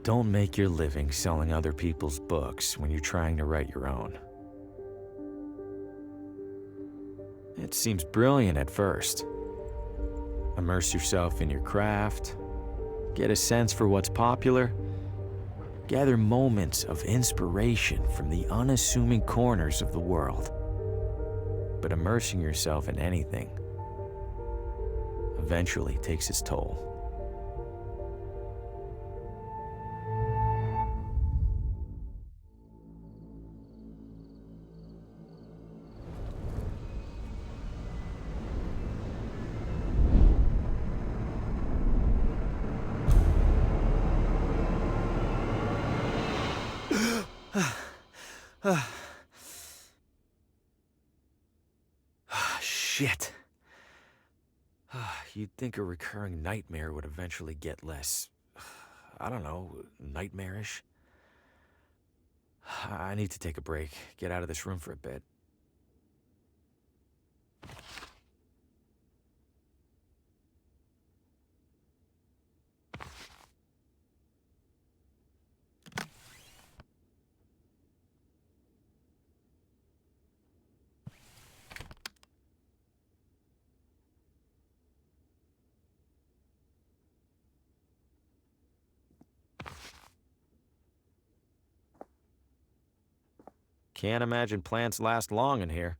Don't make your living selling other people's books when you're trying to write your own. It seems brilliant at first. Immerse yourself in your craft, get a sense for what's popular, gather moments of inspiration from the unassuming corners of the world. But immersing yourself in anything eventually takes its toll. Shit. You'd think a recurring nightmare would eventually get less, I don't know, nightmarish. I need to take a break, get out of this room for a bit. Can't imagine plants last long in here.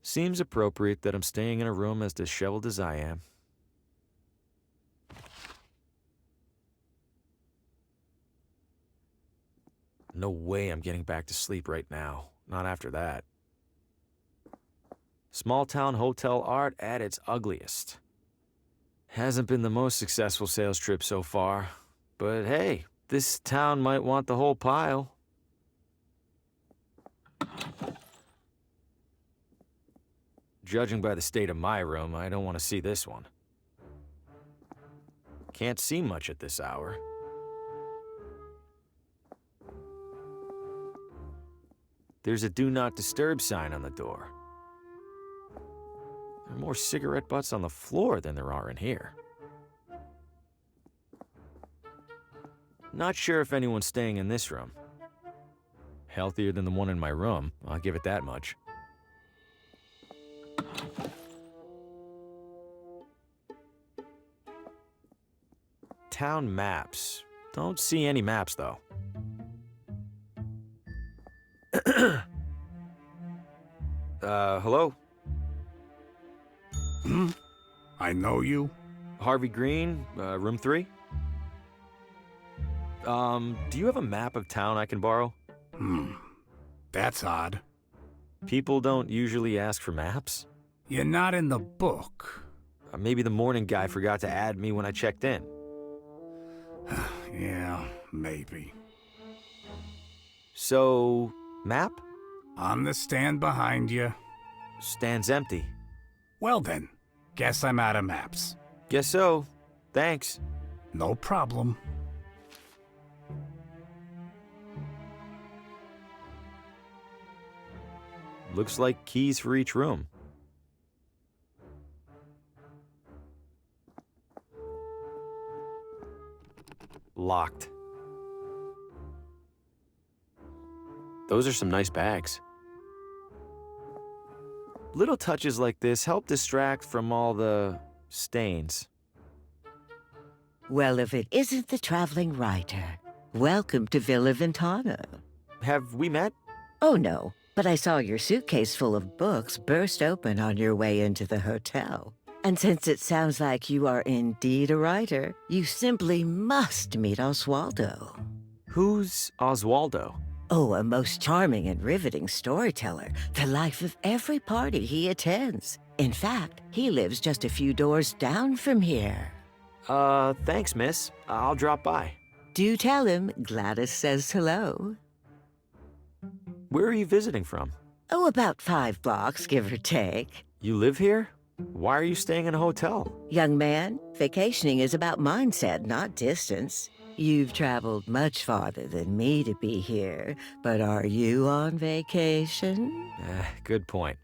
Seems appropriate that I'm staying in a room as disheveled as I am. No way I'm getting back to sleep right now. Not after that. Small-town hotel art at its ugliest. Hasn't been the most successful sales trip so far. But hey, this town might want the whole pile. Judging by the state of my room, I don't want to see this one. Can't see much at this hour. There's a do not disturb sign on the door. There are more cigarette butts on the floor than there are in here. Not sure if anyone's staying in this room. Healthier than the one in my room, I'll give it that much. Town maps. Don't see any maps, though. Hello? I know you. Harvey Green, room 3? Do you have a map of town I can borrow? That's odd. People don't usually ask for maps. You're not in the book. Maybe the morning guy forgot to add me when I checked in. Yeah, maybe. So, map? On the stand behind you. Stand's empty. Well then, guess I'm out of maps. Guess so. Thanks. No problem. Looks like keys for each room. Locked. Those are some nice bags. Little touches like this help distract from all the stains. Well, if it isn't the traveling writer, welcome to Villa Ventana. Have we met? Oh, no, but I saw your suitcase full of books burst open on your way into the hotel. And since it sounds like you are indeed a writer, you simply must meet Oswaldo. Who's Oswaldo? Oh, a most charming and riveting storyteller, the life of every party he attends. In fact, he lives just a few doors down from here. Thanks, miss. I'll drop by. Do tell him Gladys says hello. Where are you visiting from? Oh, about 5 blocks, give or take. You live here? Why are you staying in a hotel? Young man, vacationing is about mindset, not distance. You've traveled much farther than me to be here, but are you on vacation? Good point.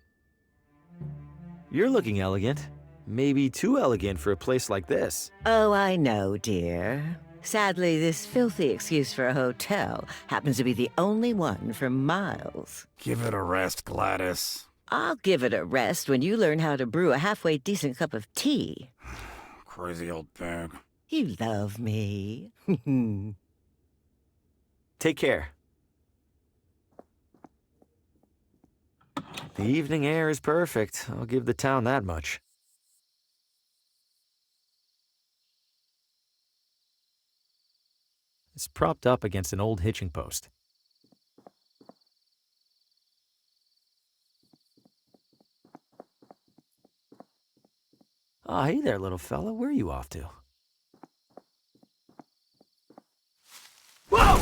You're looking elegant. Maybe too elegant for a place like this. Oh, I know, dear. Sadly, this filthy excuse for a hotel happens to be the only one for miles. Give it a rest, Gladys. I'll give it a rest when you learn how to brew a halfway decent cup of tea. Crazy old pig. You love me. Take care. The evening air is perfect. I'll give the town that much. It's propped up against an old hitching post. Oh, hey there, little fella. Where are you off to? Whoa!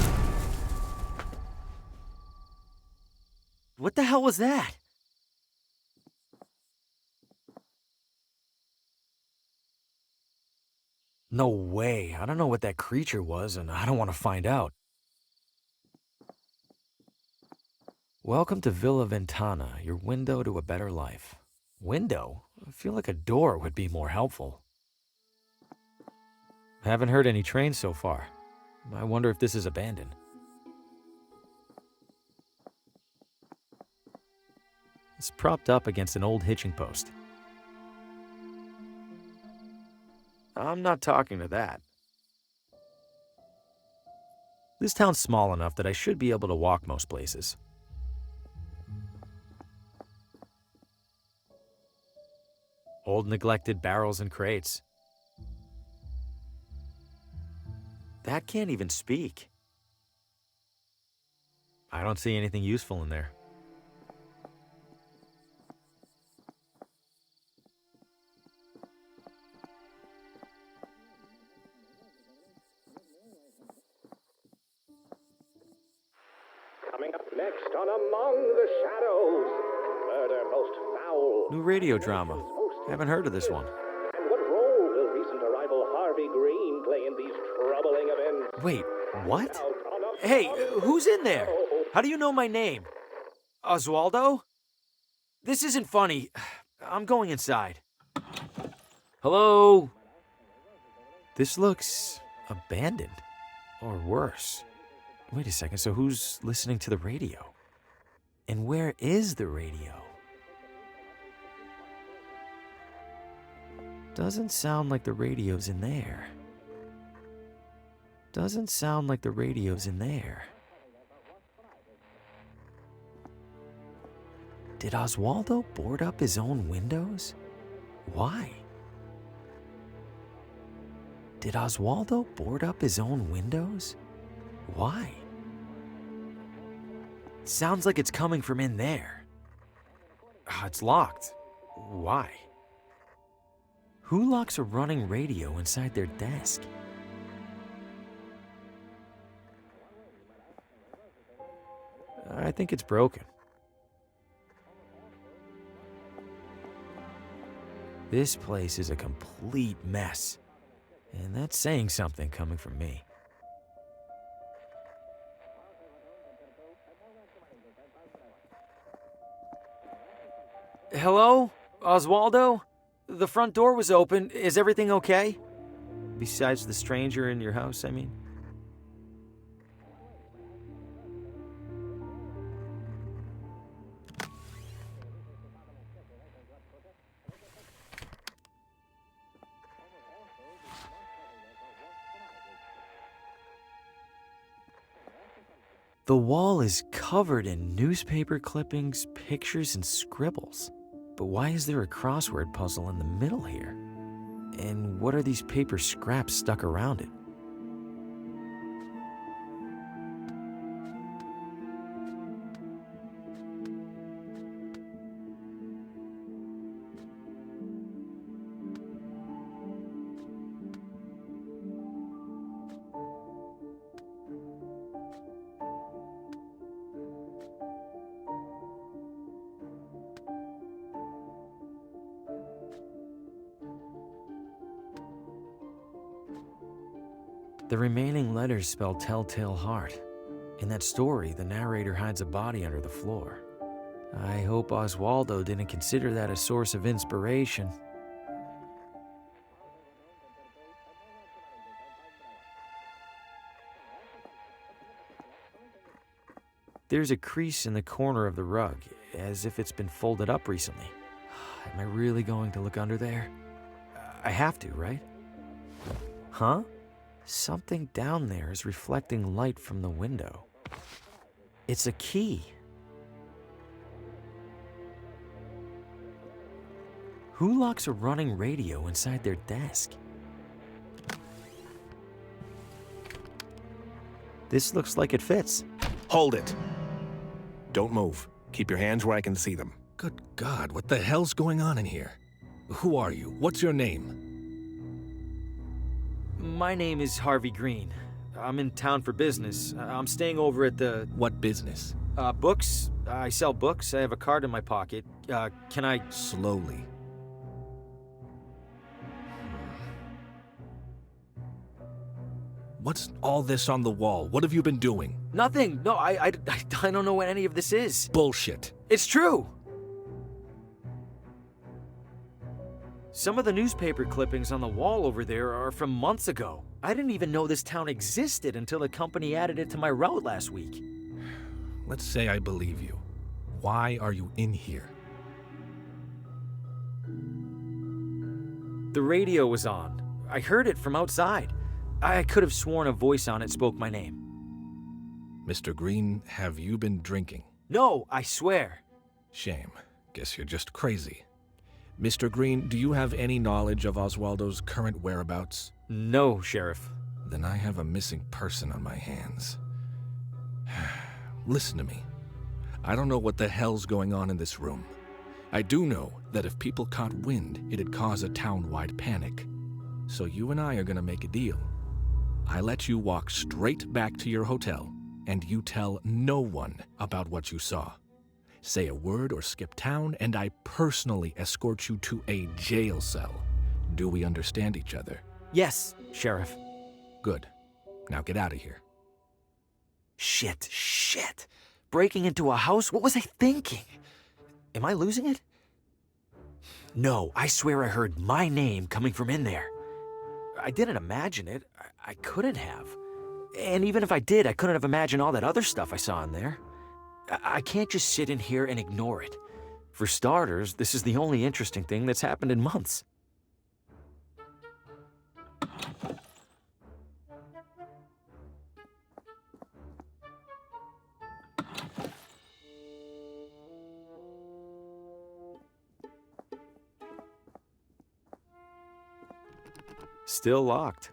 What the hell was that? No way. I don't know what that creature was, and I don't want to find out. Welcome to Villa Ventana, your window to a better life. Window? I feel like a door would be more helpful. Haven't heard any trains so far. I wonder if this is abandoned. It's propped up against an old hitching post. I'm not talking to that. This town's small enough that I should be able to walk most places. Old neglected barrels and crates. That can't even speak. I don't see anything useful in there. Coming up next on Among the Shadows, murder most foul. New radio drama. Haven't heard of this one. And what role will recent arrival Harvey Green play in these troubling events? Wait, what? Hey, who's in there? How do you know my name? Oswaldo? This isn't funny. I'm going inside. Hello? This looks abandoned. Or worse. Wait a second, so who's listening to the radio? And where is the radio? Doesn't sound like the radio's in there. Doesn't sound like the radio's in there. Did Oswaldo board up his own windows? Why? Did Oswaldo board up his own windows? Why? Sounds like it's coming from in there. It's locked. Why? Who locks a running radio inside their desk? I think it's broken. This place is a complete mess. And that's saying something coming from me. Hello? Oswaldo? The front door was open. Is everything okay? Besides the stranger in your house, I mean. The wall is covered in newspaper clippings, pictures, and scribbles. But why is there a crossword puzzle in the middle here? And what are these paper scraps stuck around it? The remaining letters spell Telltale Heart. In that story, the narrator hides a body under the floor. I hope Oswaldo didn't consider that a source of inspiration. There's a crease in the corner of the rug, as if it's been folded up recently. Am I really going to look under there? I have to, right? Huh? Something down there is reflecting light from the window. It's a key. Who locks a running radio inside their desk? This looks like it fits. Hold it. Don't move. Keep your hands where I can see them. Good God, what the hell's going on in here? Who are you? What's your name? My name is Harvey Green. I'm in town for business. I'm staying over at the... What business? Books. I sell books. I have a card in my pocket. Can I... Slowly. What's all this on the wall? What have you been doing? Nothing. No, I don't know what any of this is. Bullshit. It's true. Some of the newspaper clippings on the wall over there are from months ago. I didn't even know this town existed until the company added it to my route last week. Let's say I believe you. Why are you in here? The radio was on. I heard it from outside. I could have sworn a voice on it spoke my name. Mr. Green, have you been drinking? No, I swear. Shame. Guess you're just crazy. Mr. Green, do you have any knowledge of Oswaldo's current whereabouts? No, Sheriff. Then I have a missing person on my hands. Listen to me. I don't know what the hell's going on in this room. I do know that if people caught wind, it'd cause a town-wide panic. So you and I are gonna make a deal. I let you walk straight back to your hotel, and you tell no one about what you saw. Say a word or skip town, and I personally escort you to a jail cell. Do we understand each other? Yes, Sheriff. Good. Now get out of here. Shit. Breaking into a house? What was I thinking? Am I losing it? No, I swear I heard my name coming from in there. I didn't imagine it. I couldn't have. And even if I did, I couldn't have imagined all that other stuff I saw in there. I can't just sit in here and ignore it. For starters, this is the only interesting thing that's happened in months. Still locked.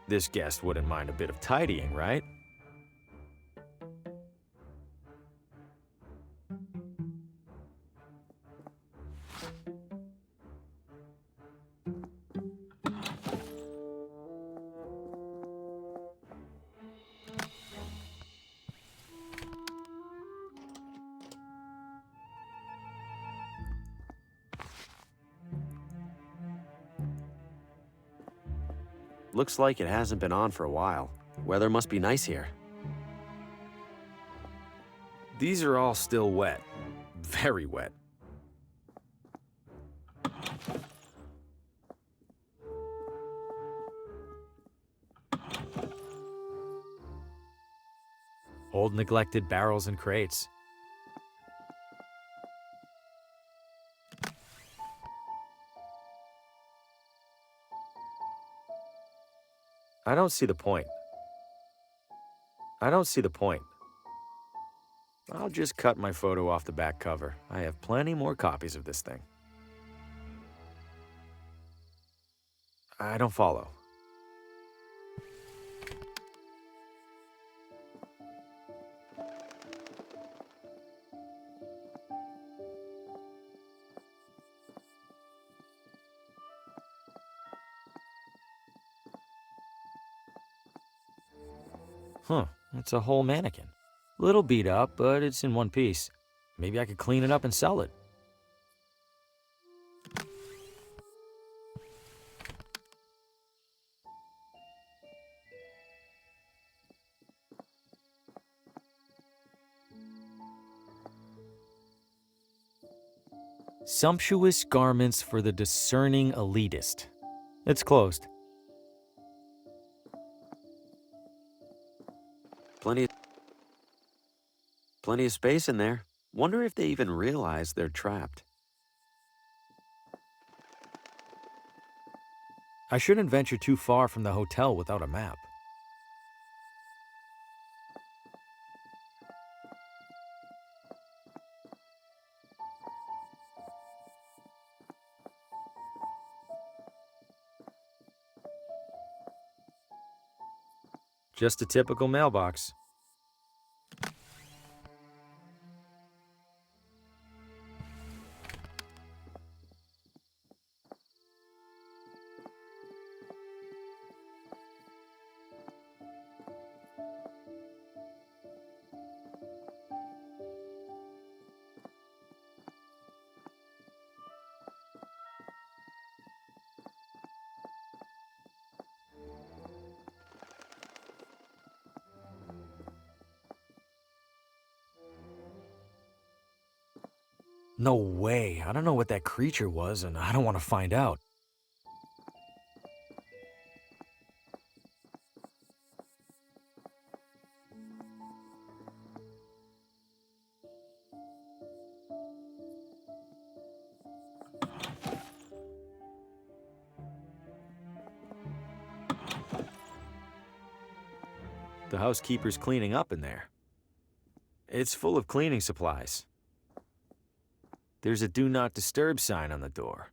This guest wouldn't mind a bit of tidying, right? Looks like it hasn't been on for a while. Weather must be nice here. These are all still wet. Very wet. Old neglected barrels and crates. I don't see the point. I'll just cut my photo off the back cover. I have plenty more copies of this thing. I don't follow. Huh, it's a whole mannequin. Little beat up, but it's in one piece. Maybe I could clean it up and sell it. Sumptuous garments for the discerning elitist. It's closed. Plenty of space in there. Wonder if they even realize they're trapped. I shouldn't venture too far from the hotel without a map. Just a typical mailbox. No way. I don't know what that creature was, and I don't want to find out. The housekeeper's cleaning up in there. It's full of cleaning supplies. There's a do not disturb sign on the door.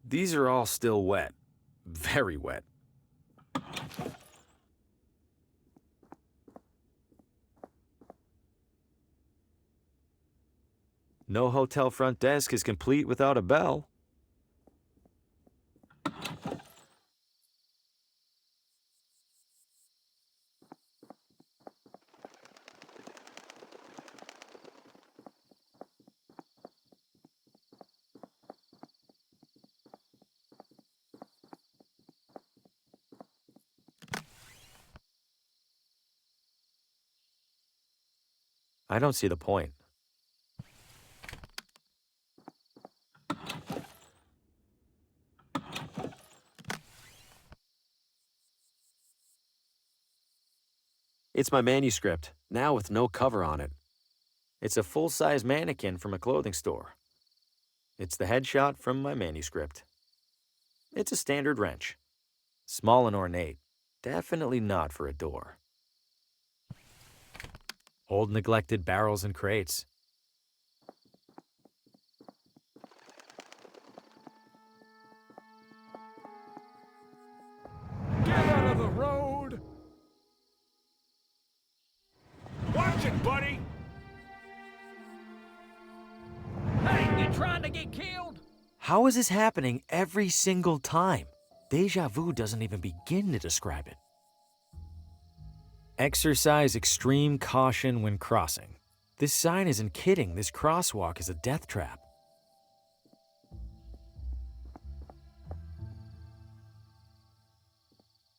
These are all still wet. Very wet. No hotel front desk is complete without a bell. I don't see the point. It's my manuscript, now with no cover on it. It's a full-size mannequin from a clothing store. It's the headshot from my manuscript. It's a standard wrench. Small and ornate. Definitely not for a door. Old neglected barrels and crates. Get out of the road! Watch it, buddy! Hey, you trying to get killed? How is this happening every single time? Deja vu doesn't even begin to describe it. Exercise extreme caution when crossing. This sign isn't kidding. This crosswalk is a death trap.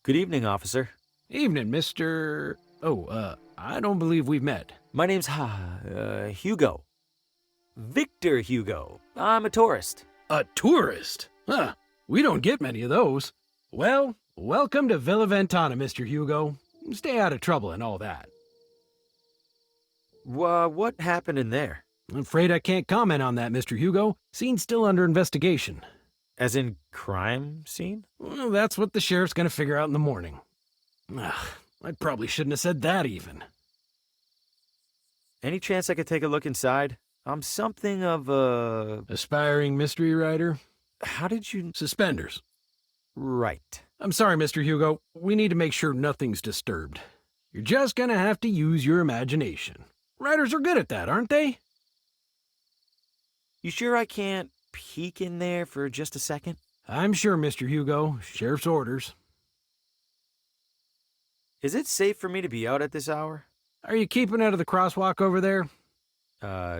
Good evening, officer. Evening, Mr. I don't believe we've met. My name's Hugo. Victor Hugo. I'm a tourist. A tourist? Huh. We don't get many of those. Well, welcome to Villa Ventana, Mr. Hugo. Stay out of trouble and all that. What happened in there? I'm afraid I can't comment on that, Mr. Hugo. Scene's still under investigation. As in crime scene? Well, that's what the sheriff's gonna figure out in the morning. I probably shouldn't have said that even. Any chance I could take a look inside? I'm something of a... Aspiring mystery writer? How did you... Suspenders. Right. I'm sorry, Mr. Hugo. We need to make sure nothing's disturbed. You're just gonna have to use your imagination. Writers are good at that, aren't they? You sure I can't peek in there for just a second? I'm sure, Mr. Hugo. Sheriff's orders. Is it safe for me to be out at this hour? Are you keeping out of the crosswalk over there?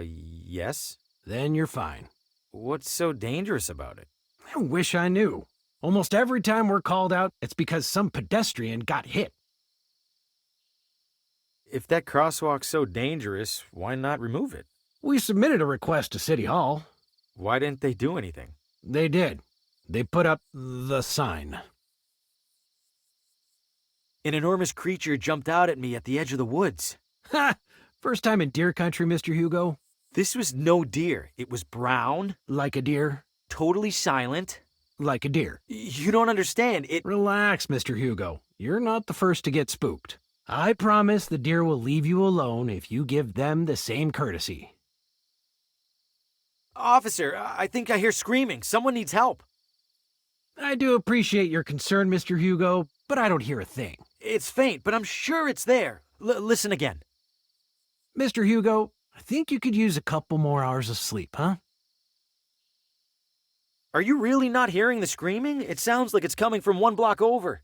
Yes. Then you're fine. What's so dangerous about it? I wish I knew. Almost every time we're called out, it's because some pedestrian got hit. If that crosswalk's so dangerous, why not remove it? We submitted a request to City Hall. Why didn't they do anything? They did. They put up the sign. An enormous creature jumped out at me at the edge of the woods. Ha! First time in deer country, Mr. Hugo? This was no deer. It was brown, Like a deer? totally silent. Like a deer. You don't understand. Relax, Mr. Hugo. You're not the first to get spooked. I promise the deer will leave you alone if you give them the same courtesy. Officer, I think I hear screaming. Someone needs help. I do appreciate your concern, Mr. Hugo, but I don't hear a thing. It's faint, but I'm sure it's there. Listen again. Mr. Hugo, I think you could use a couple more hours of sleep, huh? Are you really not hearing the screaming? It sounds like it's coming from one block over.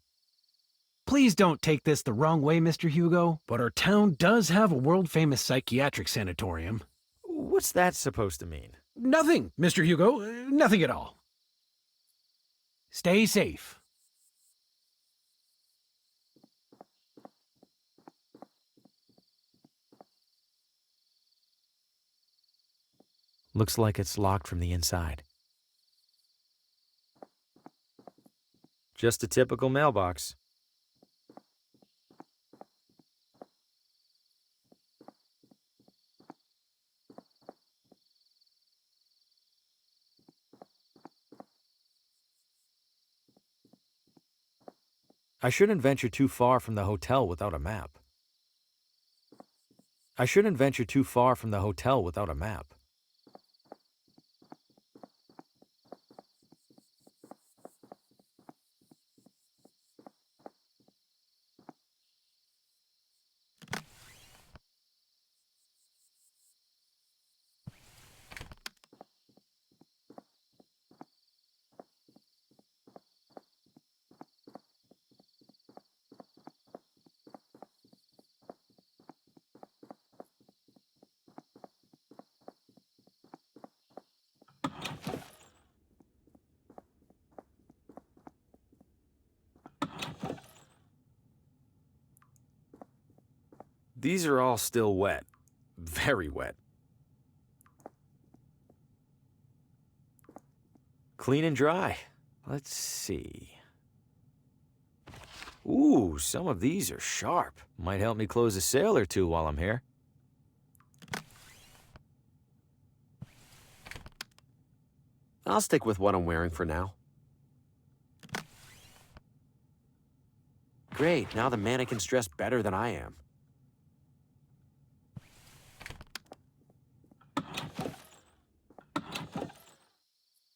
Please don't take this the wrong way, Mr. Hugo, but our town does have a world-famous psychiatric sanatorium. What's that supposed to mean? Nothing, Mr. Hugo. Nothing at all. Stay safe. Looks like it's locked from the inside. Just a typical mailbox. I shouldn't venture too far from the hotel without a map. I shouldn't venture too far from the hotel without a map. These are all still wet. Very wet. Clean and dry. Let's see. Ooh, some of these are sharp. Might help me close a sale or two while I'm here. I'll stick with what I'm wearing for now. Great, now the mannequin's dressed better than I am.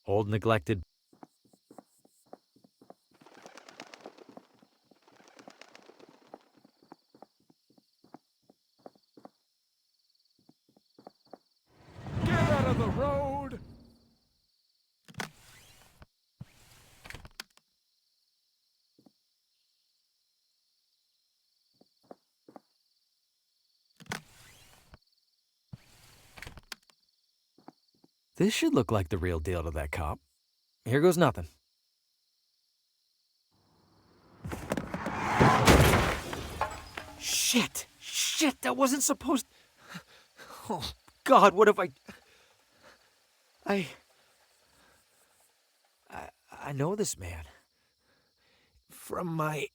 Old neglected. Get out of the road! This should look like the real deal to that cop. Here goes nothing. Shit! Shit, that wasn't supposed... Oh, God, what have I know this man. From my...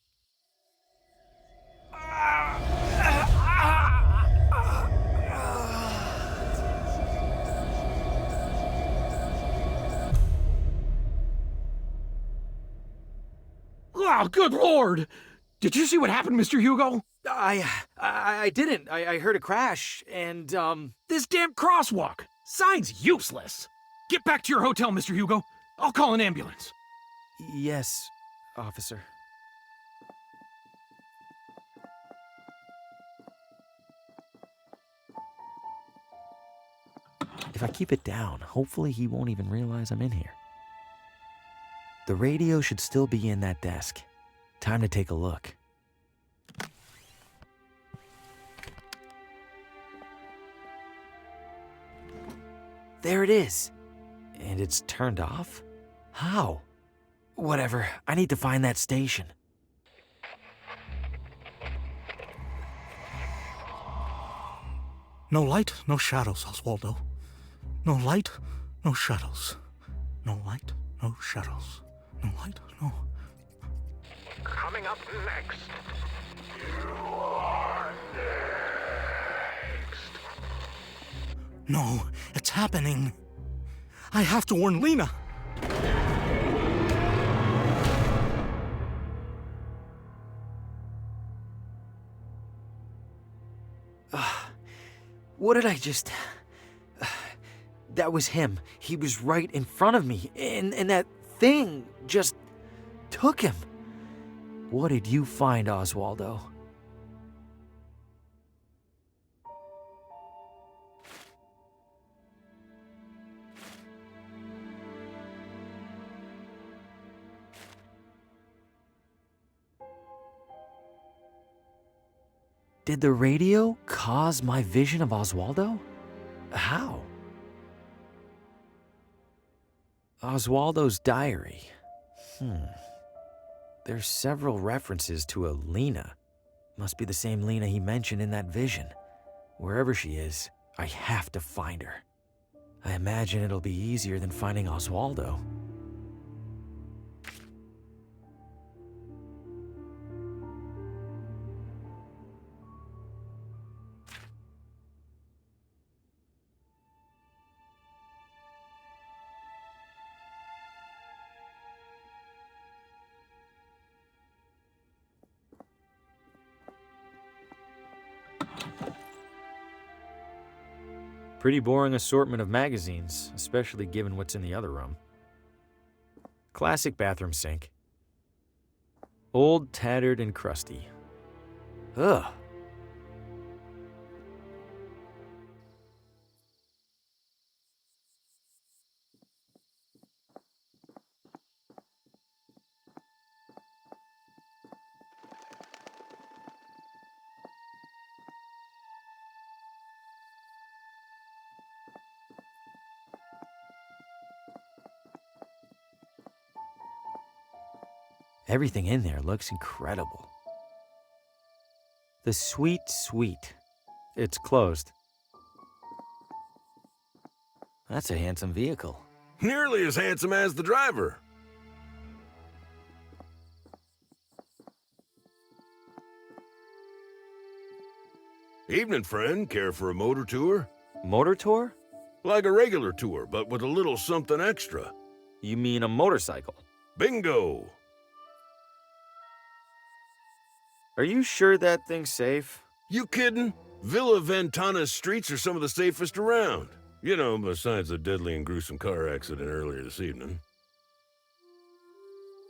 Oh, good Lord! Did you see what happened, Mr. Hugo? I didn't. I heard a crash, and, This damn crosswalk! Sign's useless! Get back to your hotel, Mr. Hugo. I'll call an ambulance. Yes, officer. If I keep it down, hopefully he won't even realize I'm in here. The radio should still be in that desk. Time to take a look. There it is. And it's turned off? How? Whatever, I need to find that station. No light, no shadows, Oswaldo. No light, no shadows. No light, no shadows. No light, no... Coming up next. You are next. No, it's happening. I have to warn Lena. What did I just... That was him. He was right in front of me, and that thing just took him. What did you find, Oswaldo? Did the radio cause my vision of Oswaldo? How? Oswaldo's diary. There's several references to a Lena. Must be the same Lena he mentioned in that vision. Wherever she is, I have to find her. I imagine it'll be easier than finding Oswaldo. Pretty boring assortment of magazines, especially given what's in the other room. Classic bathroom sink. Old, tattered, and crusty. Ugh. Everything in there looks incredible. The sweet suite. It's closed. That's a handsome vehicle. Nearly as handsome as the driver. Evening, friend. Care for a motor tour? Motor tour? Like a regular tour, but with a little something extra. You mean a motorcycle? Bingo! Are you sure that thing's safe? You kidding? Villa Ventana's streets are some of the safest around. You know, besides the deadly and gruesome car accident earlier this evening.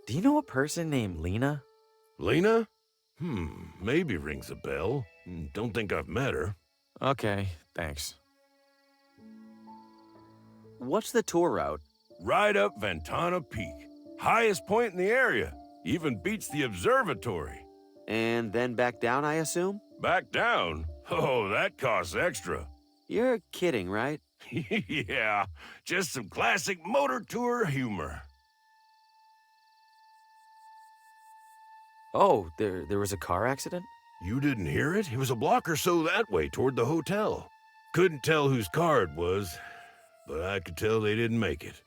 Do you know a person named Lena? Lena? Maybe rings a bell. Don't think I've met her. Okay, thanks. What's the tour route? Right up Ventana Peak. Highest point in the area. Even beats the observatory. And then back down, I assume? Back down? Oh, that costs extra. You're kidding, right? Yeah, just some classic motor tour humor. Oh, there was a car accident? You didn't hear it? It was a block or so that way toward the hotel. Couldn't tell whose car it was, but I could tell they didn't make it.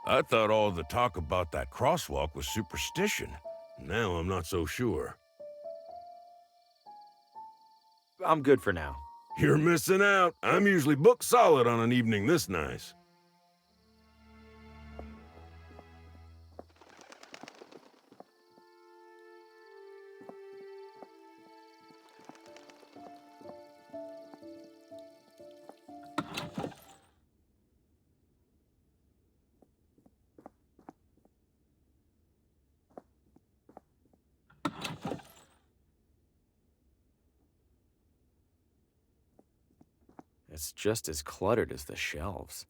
I thought all the talk about that crosswalk was superstition. Now I'm not so sure. I'm good for now. You're missing out. I'm usually booked solid on an evening this nice. it's just as cluttered as the shelves.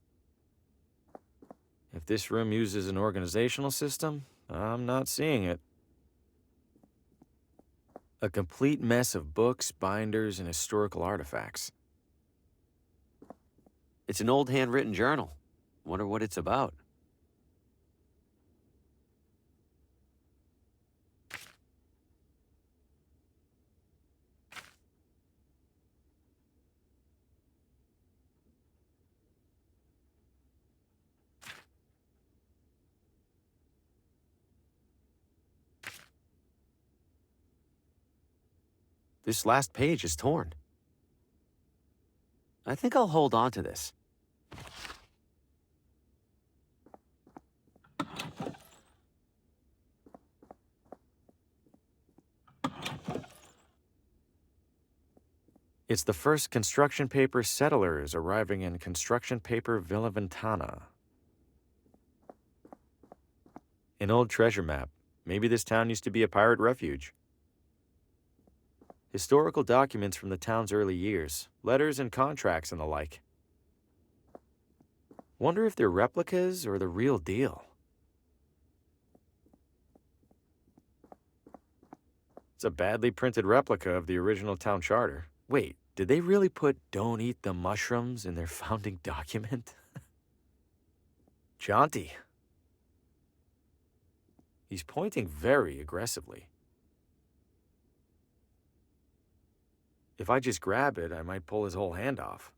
If this room uses an organizational system, I'm not seeing it. A complete mess of books, binders, and historical artifacts. It's an old handwritten journal. Wonder what it's about. This last page is torn. I think I'll hold on to this. It's the first construction paper settlers arriving in construction paper Villa Ventana. An old treasure map. Maybe this town used to be a pirate refuge. Historical documents from the town's early years, letters and contracts and the like. Wonder if they're replicas or the real deal. It's a badly printed replica of the original town charter. Wait, did they really put "don't eat the mushrooms" in their founding document? Jaunty. He's pointing very aggressively. If I just grab it, I might pull his whole hand off.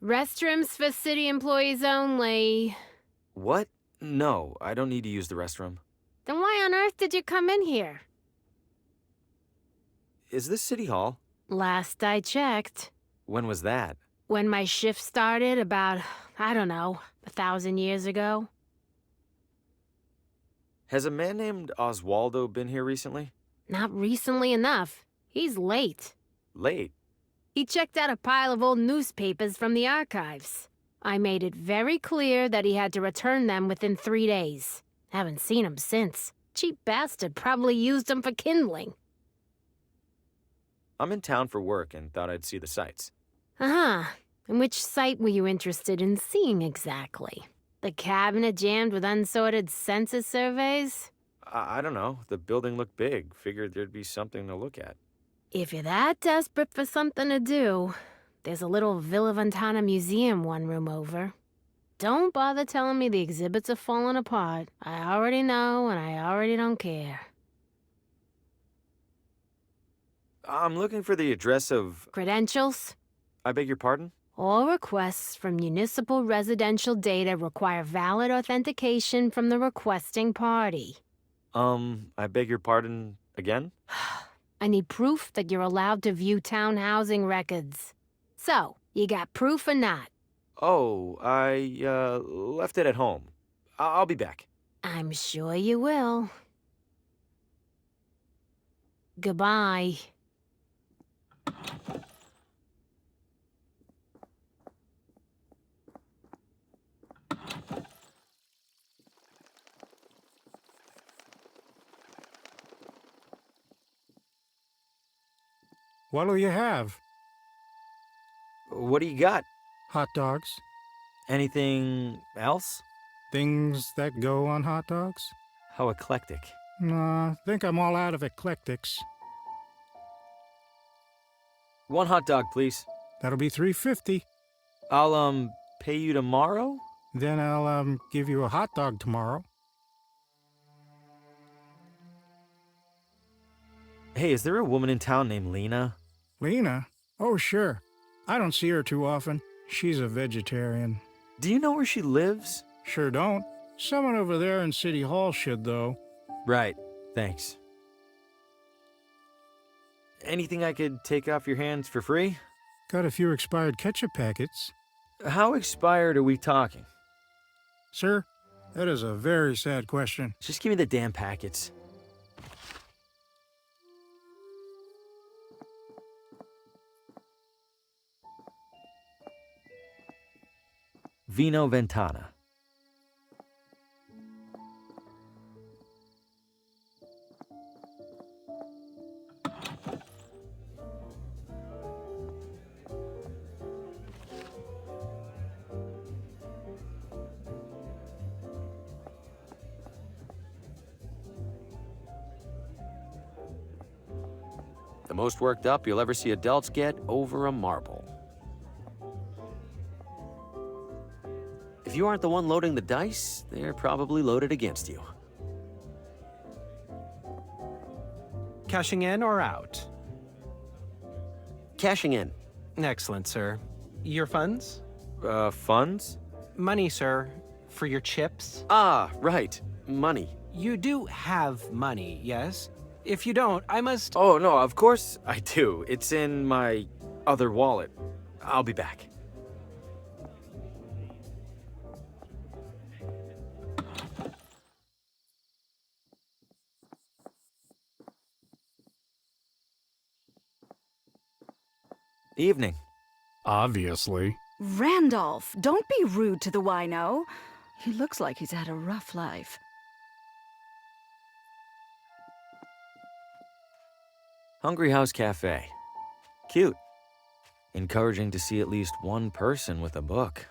Restrooms for city employees only. What? No, I don't need to use the restroom. Then why on earth did you come in here? Is this City Hall? Last I checked. When was that? When my shift started about, I don't know, 1,000 years ago. Has a man named Oswaldo been here recently? Not recently enough. He's late. Late? He checked out a pile of old newspapers from the archives. I made it very clear that he had to return them within 3 days. Haven't seen him since. Cheap bastard probably used them for kindling. I'm in town for work and thought I'd see the sights. Uh-huh. And which site were you interested in seeing exactly? The cabinet jammed with unsorted census surveys? I don't know. The building looked big. Figured there'd be something to look at. If you're that desperate for something to do, there's a little Villa Ventana museum 1 room over. Don't bother telling me the exhibits are falling apart. I already know, and I already don't care. I'm looking for the address of... Credentials? I beg your pardon? All requests from municipal residential data require valid authentication from the requesting party. I beg your pardon again? I need proof that you're allowed to view town housing records. So, you got proof or not? Oh, I, left it at home. I'll be back. I'm sure you will. Goodbye. What'll you have? What do you got? Hot dogs? Anything else? Things that go on hot dogs? How eclectic. Nah, think I'm all out of eclectics. 1 hot dog, please. That'll be $3.50. I'll, pay you tomorrow? Then I'll, give you a hot dog tomorrow. Hey, is there a woman in town named Lena? Lena? Oh, sure. I don't see her too often. She's a vegetarian. Do you know where she lives? Sure don't. Someone over there in City Hall should, though. Right. Thanks. Anything I could take off your hands for free? Got a few expired ketchup packets. How expired are we talking? Sir, that is a very sad question. Just give me the damn packets. Villa Ventana. The most worked up you'll ever see adults get over a marble. If you aren't the one loading the dice, they're probably loaded against you. Cashing in or out? Cashing in. Excellent, sir. Your funds? Funds? Money, sir. For your chips? Ah, right. Money. You do have money, yes? If you don't, I must... Oh, no, of course I do. It's in my other wallet. I'll be back. Evening. Obviously. Randolph, don't be rude to the wino. He looks like he's had a rough life. Hungry House Cafe. Cute. Encouraging to see at least one person with a book.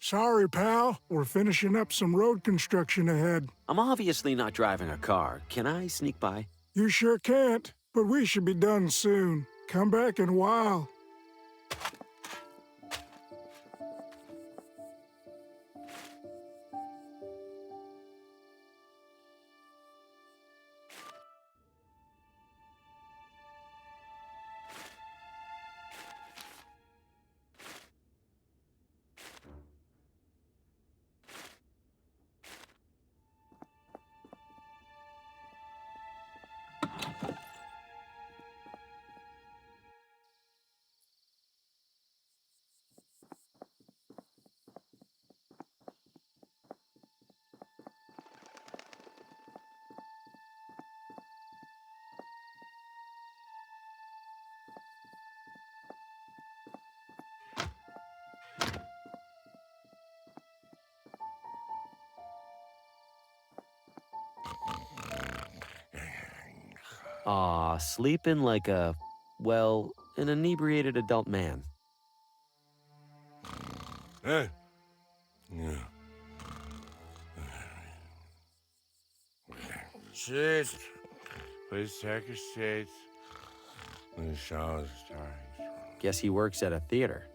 Sorry, pal. We're finishing up some road construction ahead. I'm obviously not driving a car. Can I sneak by? You sure can't, but we should be done soon. Come back in a while. Aw, sleeping like a, well, an inebriated adult man. Huh? Yeah. Shit. Please take a seat. The show starts. Guess he works at a theater.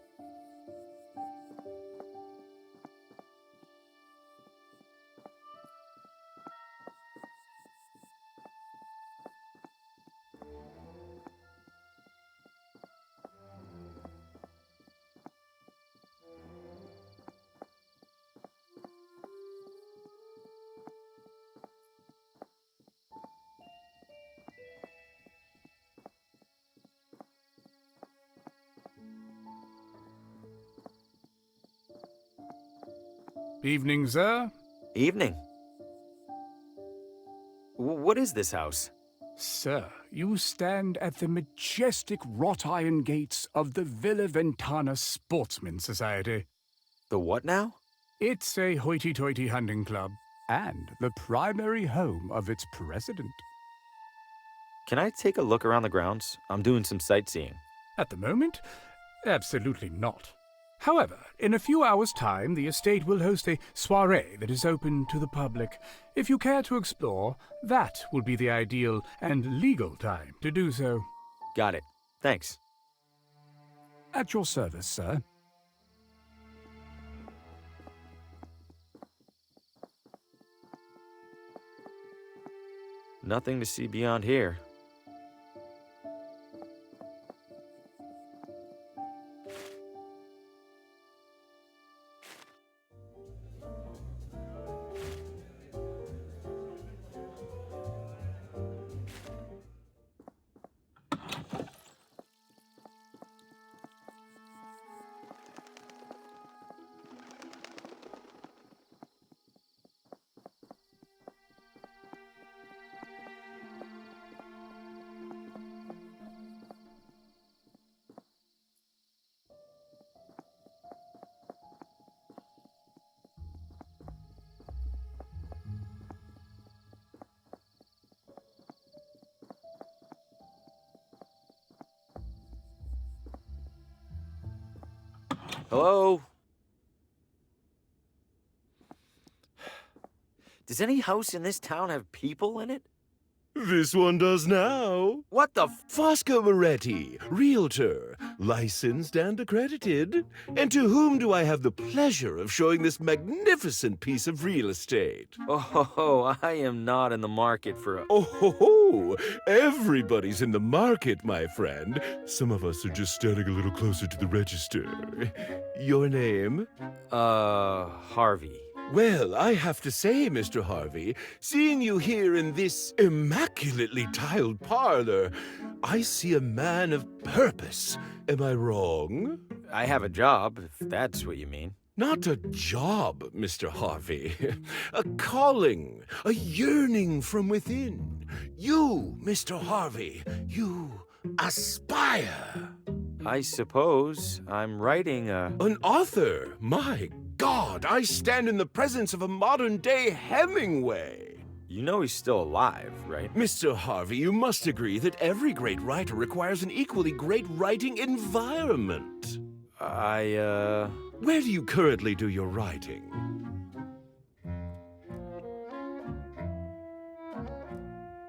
Evening, sir. Evening. What is this house? Sir, you stand at the majestic wrought iron gates of the Villa Ventana Sportsman Society. The what now? It's a hoity-toity hunting club, and the primary home of its president. Can I take a look around the grounds? I'm doing some sightseeing. At the moment, absolutely not. However, in a few hours' time, the estate will host a soirée that is open to the public. If you care to explore, that will be the ideal and legal time to do so. Got it. Thanks. At your service, sir. Nothing to see beyond here. Hello? Does any house in this town have people in it? This one does now. What the Fosco Moretti, realtor, licensed and accredited. And to whom do I have the pleasure of showing this magnificent piece of real estate? Oh, I am not in the market for a... Oh, everybody's in the market, my friend. Some of us are just standing a little closer to the register. Your name? Harvey. Well, I have to say, Mr. Harvey, seeing you here in this immaculately tiled parlor, I see a man of purpose. Am I wrong? I have a job, if that's what you mean. Not a job, Mr. Harvey. A calling, a yearning from within. You, Mr. Harvey, you aspire. I suppose I'm writing a... An author? My God, I stand in the presence of a modern-day Hemingway. You know he's still alive, right? Mr. Harvey, you must agree that every great writer requires an equally great writing environment. Where do you currently do your writing?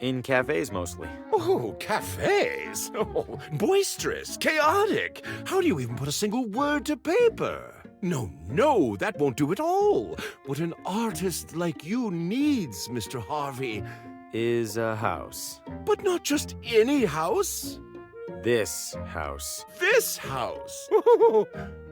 In cafes, mostly. Oh, cafes? Oh, boisterous, chaotic. How do you even put a single word to paper? No, that won't do at all. What an artist like you needs, Mr. Harvey, is a house. But not just any house. This house. This house?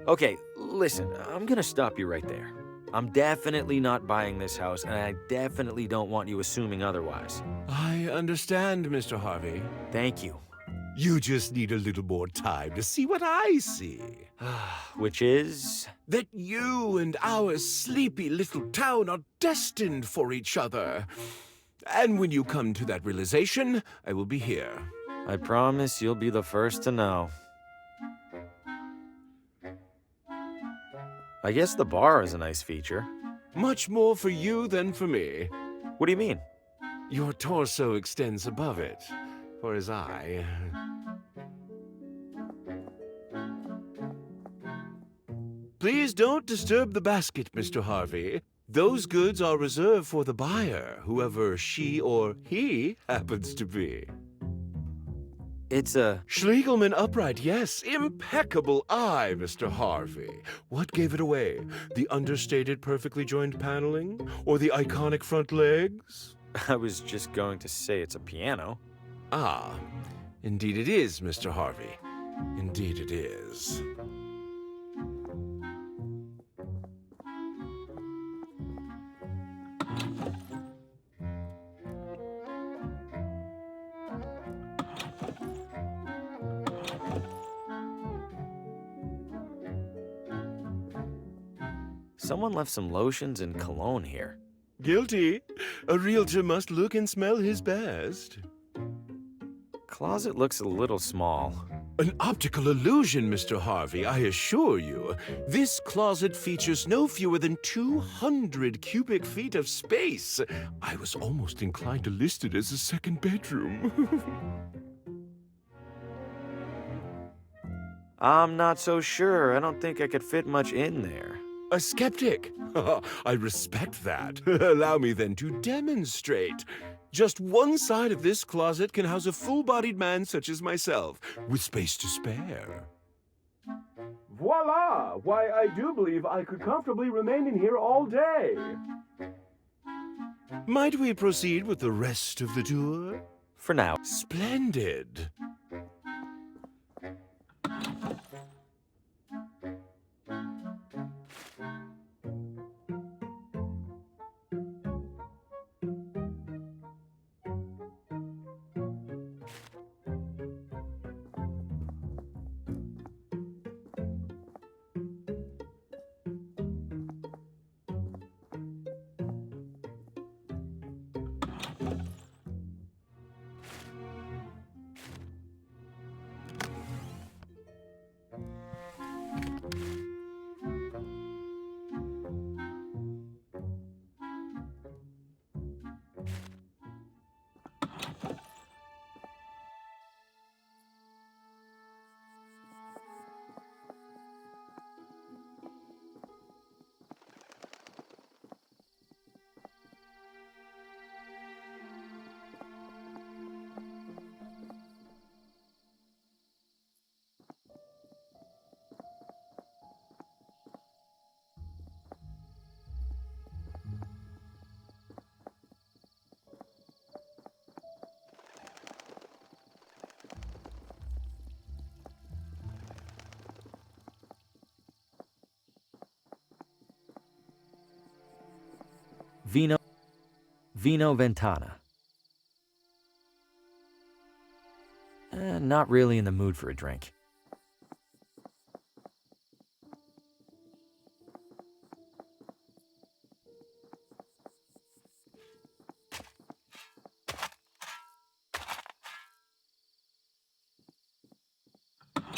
Okay, listen, I'm gonna stop you right there. I'm definitely not buying this house, and I definitely don't want you assuming otherwise. I understand, Mr. Harvey. Thank you. You just need a little more time to see what I see. Which is? That you and our sleepy little town are destined for each other. And when you come to that realization, I will be here. I promise you'll be the first to know. I guess the bar is a nice feature. Much more for you than for me. What do you mean? Your torso extends above it, for his eye. Please don't disturb the basket, Mr. Harvey. Those goods are reserved for the buyer, whoever she or he happens to be. It's a... Schlegelman upright, yes. Impeccable eye, Mr. Harvey. What gave it away? The understated, perfectly joined paneling? Or the iconic front legs? I was just going to say it's a piano. Ah, indeed it is, Mr. Harvey. Indeed it is. Someone left some lotions and cologne here. Guilty. A realtor must look and smell his best. Closet looks a little small. An optical illusion, Mr. Harvey, I assure you. This closet features no fewer than 200 cubic feet of space. I was almost inclined to list it as a second bedroom. I'm not so sure. I don't think I could fit much in there. A skeptic? I respect that. Allow me then to demonstrate. Just one side of this closet can house a full-bodied man such as myself, with space to spare. Voila! Why, I do believe I could comfortably remain in here all day. Might we proceed with the rest of the tour? For now. Splendid. Vino Ventana. Not really in the mood for a drink.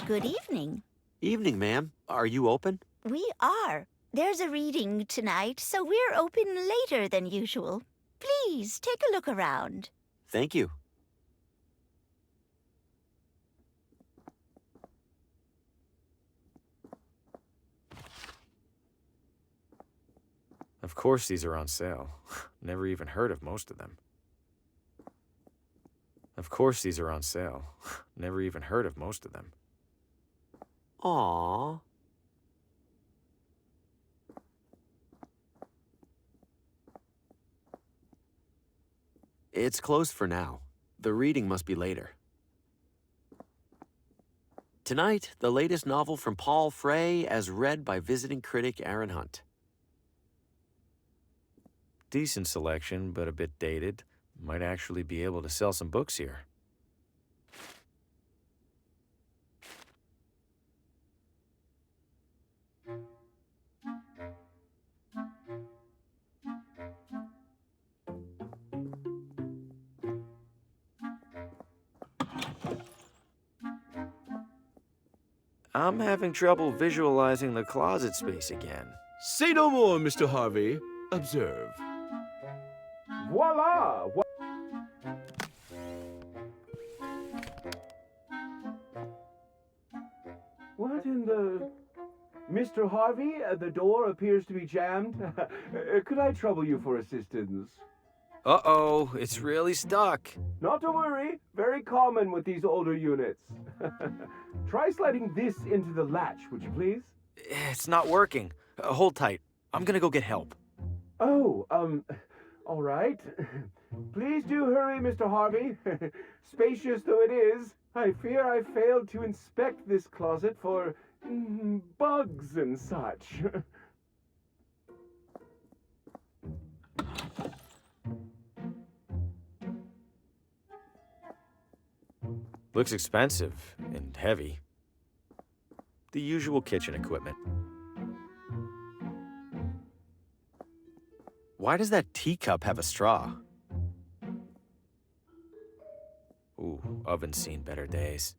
Good evening. Evening, ma'am. Are you open? We are. There's a reading tonight, so we're open later than usual. Please, take a look around. Thank you. Of course these are on sale. Never even heard of most of them. Of course these are on sale. Never even heard of most of them. Aww. It's closed for now. The reading must be later. Tonight, the latest novel from Paul Frey as read by visiting critic Aaron Hunt. Decent selection, but a bit dated. Might actually be able to sell some books here. I'm having trouble visualizing the closet space again. Say no more, Mr. Harvey. Observe. Voila! What in the... Mr. Harvey, the door appears to be jammed. Could I trouble you for assistance? Uh-oh, it's really stuck. Not to worry. Very common with these older units. Try sliding this into the latch, would you please? It's not working. Hold tight. I'm gonna go get help. Oh, all right. Please do hurry, Mr. Harvey. Spacious though it is, I fear I failed to inspect this closet for bugs and such. Looks expensive and heavy. The usual kitchen equipment. Why does that teacup have a straw? Ooh, oven's seen better days.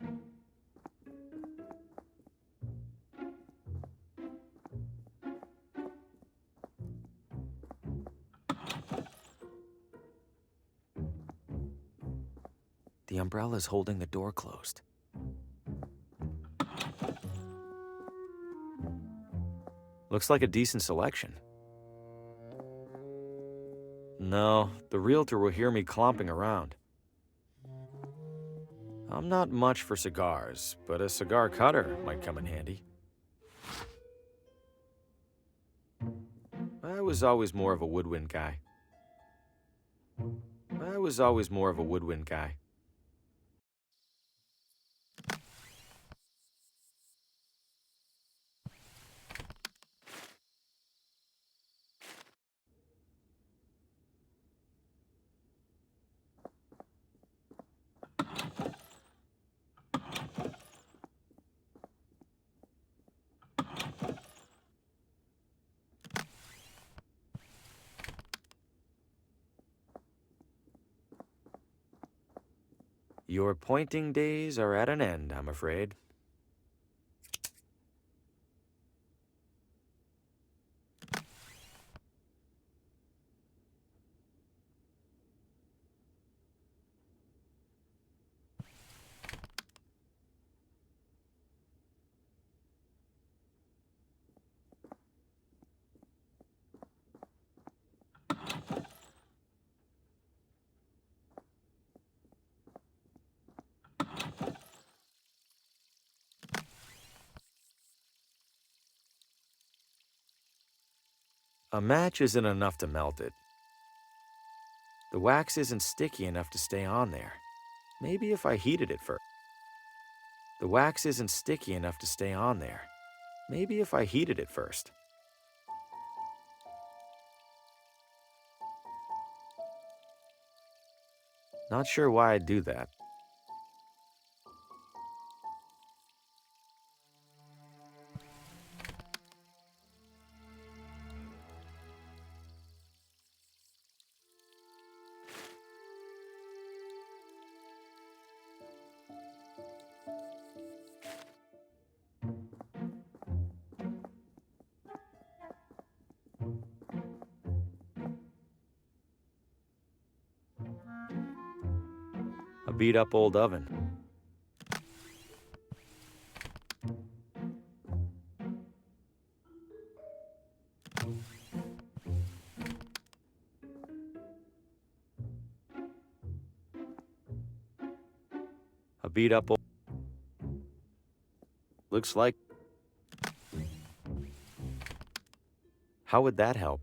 The umbrella's holding the door closed. Looks like a decent selection. No, the realtor will hear me clomping around. I'm not much for cigars, but a cigar cutter might come in handy. I was always more of a woodwind guy. Your pointing days are at an end, I'm afraid. A match isn't enough to melt it. The wax isn't sticky enough to stay on there. Maybe if I heated it first. The wax isn't sticky enough to stay on there. Maybe if I heated it first. Not sure why I'd do that. A beat-up old oven. A beat-up old... Looks like... How would that help?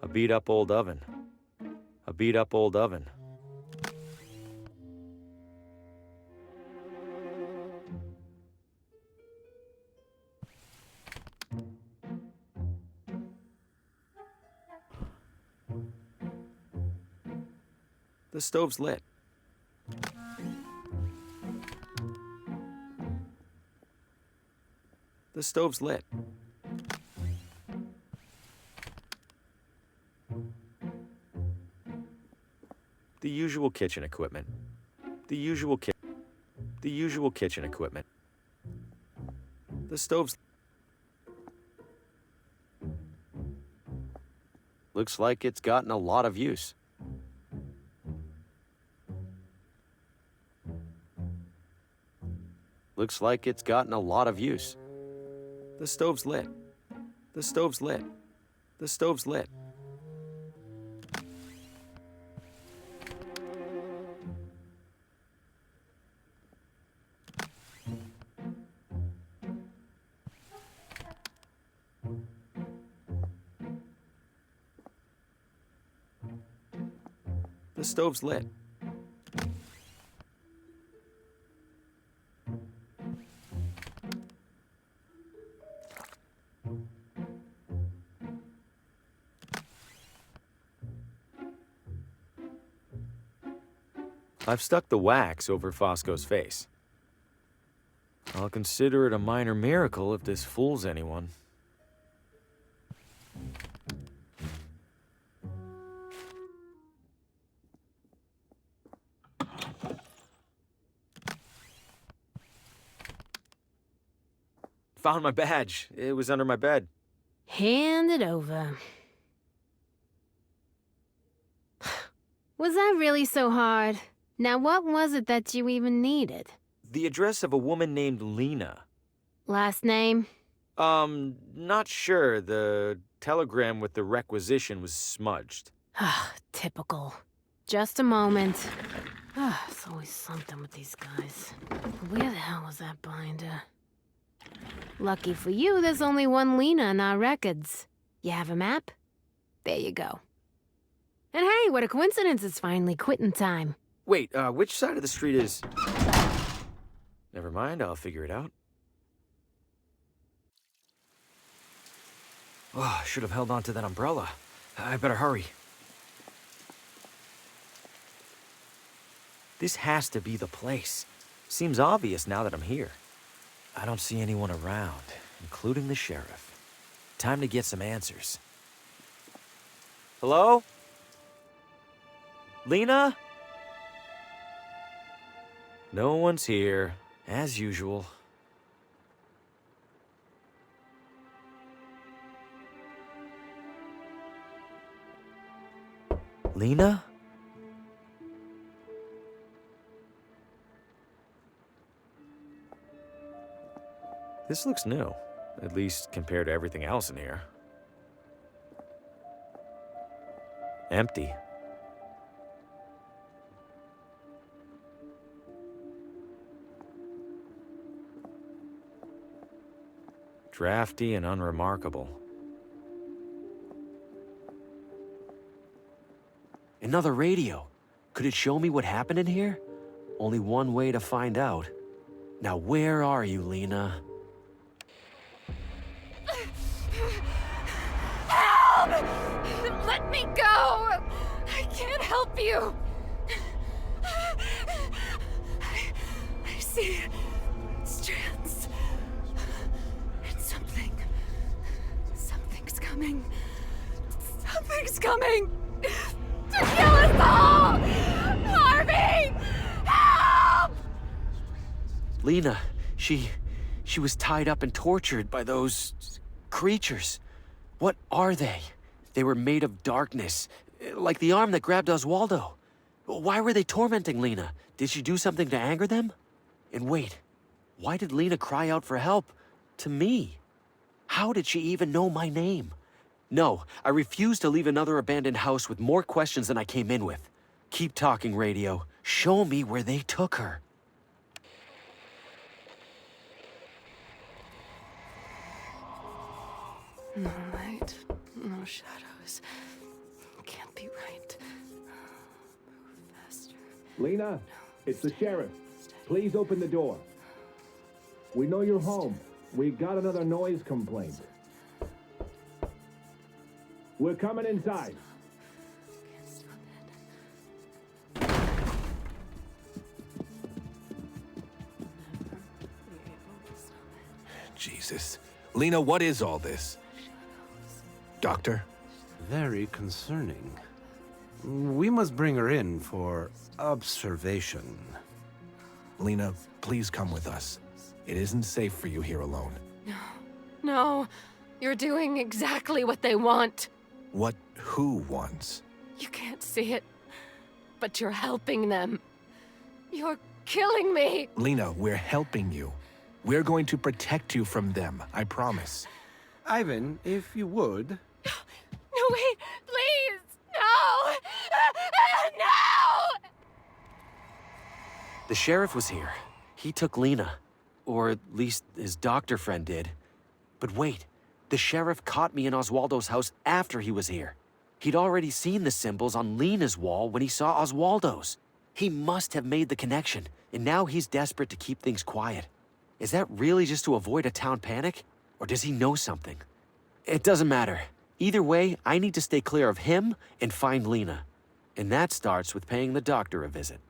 A beat-up old oven. A beat-up old oven. The stove's lit. The stove's lit. The usual kitchen equipment. The usual kitchen equipment. The stove's... Looks like it's gotten a lot of use. Looks like it's gotten a lot of use. The stove's lit. The stove's lit. The stove's lit. The stove's lit. I've stuck the wax over Fosco's face. I'll consider it a minor miracle if this fools anyone. Found my badge. It was under my bed. Hand it over. Was that really so hard? Now, what was it that you even needed? The address of a woman named Lena. Last name? Not sure. The telegram with the requisition was smudged. Typical. Just a moment. It's always something with these guys. Where the hell was that binder? Lucky for you, there's only one Lena in our records. You have a map? There you go. And hey, what a coincidence, it's finally quitting time. Wait, which side of the street is... Never mind, I'll figure it out. Oh, I should have held on to that umbrella. I better hurry. This has to be the place. Seems obvious now that I'm here. I don't see anyone around, including the sheriff. Time to get some answers. Hello? Lena? No one's here, as usual. Lena? This looks new, at least compared to everything else in here. Empty. Drafty and unremarkable. Another radio. Could it show me what happened in here? Only one way to find out. Now where are you, Lena? view. I see strands. It's something. Something's coming. Something's coming to kill us all! Harvey! Help! Lena, she was tied up and tortured by those creatures. What are they? They were made of darkness, like the arm that grabbed Oswaldo. Why were they tormenting Lena? Did she do something to anger them? And wait, why did Lena cry out for help to me? How did she even know my name? No, I refuse to leave another abandoned house with more questions than I came in with. Keep talking, radio. Show me where they took her. No light, no shadows. Can't be right. Move faster. Lena, it's the sheriff. Please open the door. We know you're home. We got another noise complaint. We're coming inside. Jesus. Lena, what is all this? Doctor? Very concerning. We must bring her in for observation. Lena, please come with us. It isn't safe for you here alone. No, you're doing exactly what they want. What who wants? You can't see it, but you're helping them. You're killing me. Lena, we're helping you. We're going to protect you from them, I promise. Ivan, if you would. No, wait, please, no! No! The sheriff was here. He took Lena. Or at least his doctor friend did. But wait, the sheriff caught me in Oswaldo's house after he was here. He'd already seen the symbols on Lena's wall when he saw Oswaldo's. He must have made the connection, and now he's desperate to keep things quiet. Is that really just to avoid a town panic? Or does he know something? It doesn't matter. Either way, I need to stay clear of him and find Lena. And that starts with paying the doctor a visit.